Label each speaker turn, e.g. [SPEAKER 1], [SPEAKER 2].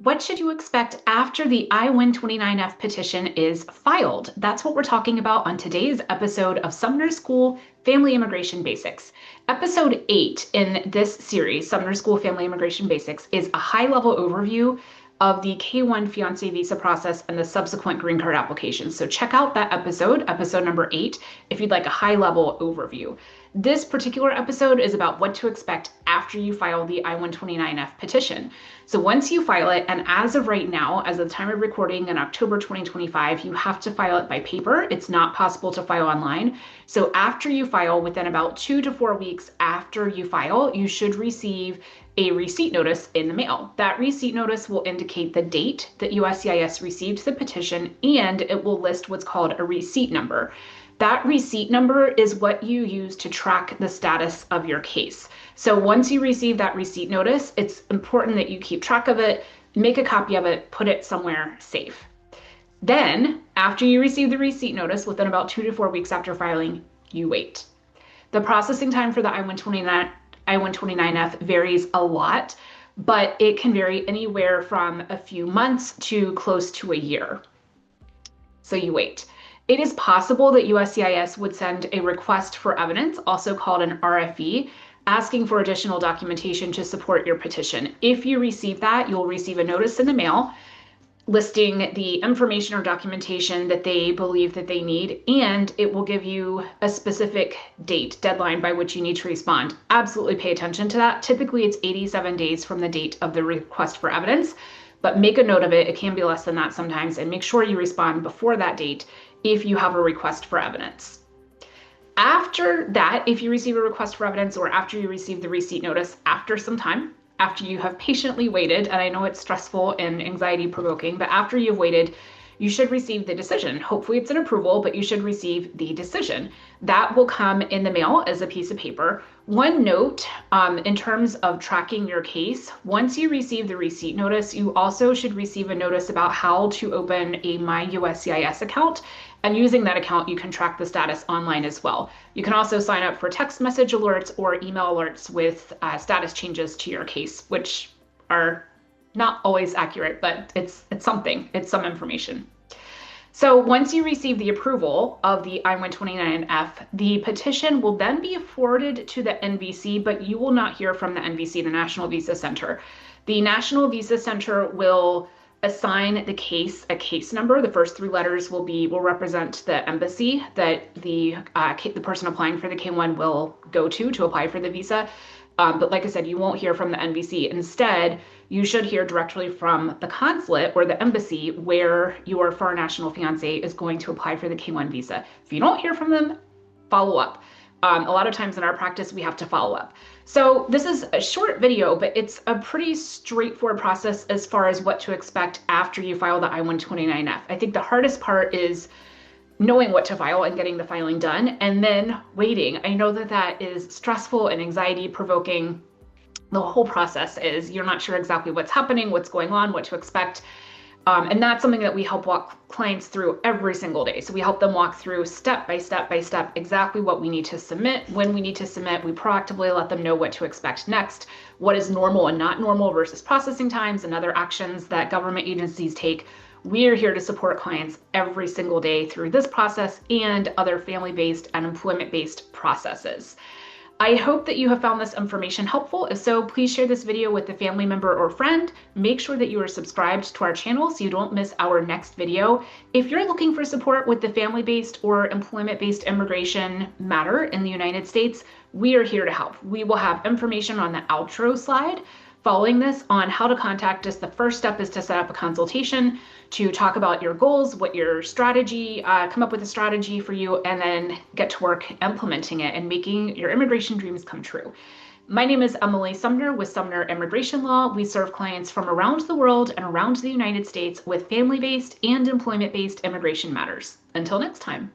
[SPEAKER 1] What should you expect after the I-129F petition is filed? That's what we're talking about on today's episode of Sumner School Family Immigration Basics. Episode 8 in this series, Sumner School Family Immigration Basics, is a high-level overview of the K-1 fiancé visa process and the subsequent green card applications. So check out that episode number 8, if you'd like a high-level overview. This particular episode is about what to expect after you file the I-129F petition. So once you file it, and as of right now, as of the time of recording in October 2025, you have to file it by paper. It's not possible to file online. So after you file, within about 2 to 4 weeks after you file, you should receive a receipt notice in the mail. That receipt notice will indicate the date that USCIS received the petition, and it will list what's called a receipt number. That receipt number is what you use to track the status of your case. So once you receive that receipt notice, it's important that you keep track of it, make a copy of it, put it somewhere safe. Then, after you receive the receipt notice, within about 2 to 4 weeks after filing, you wait. The processing time for the I-129F varies a lot, but it can vary anywhere from a few months to close to a year. So you wait. It is possible that USCIS would send a request for evidence, also called an RFE, asking for additional documentation to support your petition. If you receive that, you'll receive a notice in the mail listing the information or documentation that they believe that they need, and it will give you a specific deadline by which you need to respond. Absolutely pay attention to that. Typically, it's 87 days from the date of the request for evidence, but make a note of it. It can be less than that sometimes, and make sure you respond before that date if you have a request for evidence. After that, if you receive a request for evidence or after you receive the receipt notice after some time, after you have patiently waited, and I know it's stressful and anxiety provoking, but after you've waited, you should receive the decision. Hopefully it's an approval, but you should receive the decision. That will come in the mail as a piece of paper. One note in terms of tracking your case, once you receive the receipt notice, you also should receive a notice about how to open a My USCIS account. And using that account, you can track the status online as well. You can also sign up for text message alerts or email alerts with status changes to your case, which are not always accurate, but it's something, it's some information. So once you receive the approval of the I-129F, the petition will then be forwarded to the NVC, but you will not hear from the NVC, the National Visa Center. The National Visa Center will assign the case a case number. The first 3 letters will represent the embassy that the person applying for the K-1 will go to apply for the visa. But like I said, you won't hear from the NVC. Instead, you should hear directly from the consulate or the embassy where your foreign national fiancé is going to apply for the K-1 visa. If you don't hear from them, follow up. A lot of times in our practice, we have to follow up. So this is a short video, but it's a pretty straightforward process as far as what to expect after you file the I-129F. I think the hardest part is knowing what to file and getting the filing done, and then waiting. I know that that is stressful and anxiety provoking. The whole process is you're not sure exactly what's happening, what's going on, what to expect. And that's something that we help walk clients through every single day. So we help them walk through step by step by step exactly what we need to submit, when we need to submit. We proactively let them know what to expect next, what is normal and not normal versus processing times and other actions that government agencies take. We are here to support clients every single day through this process and other family-based and employment-based processes. I hope that you have found this information helpful. If so, please share this video with a family member or friend. Make sure that you are subscribed to our channel so you don't miss our next video. If you're looking for support with the family-based or employment-based immigration matter in the United States, we are here to help. We will have information on the outro slide following this on how to contact us. The first step is to set up a consultation to talk about your goals, what your strategy, come up with a strategy for you, and then get to work implementing it and making your immigration dreams come true. My name is Emily Sumner with Sumner Immigration Law. We serve clients from around the world and around the United States with family-based and employment-based immigration matters. Until next time.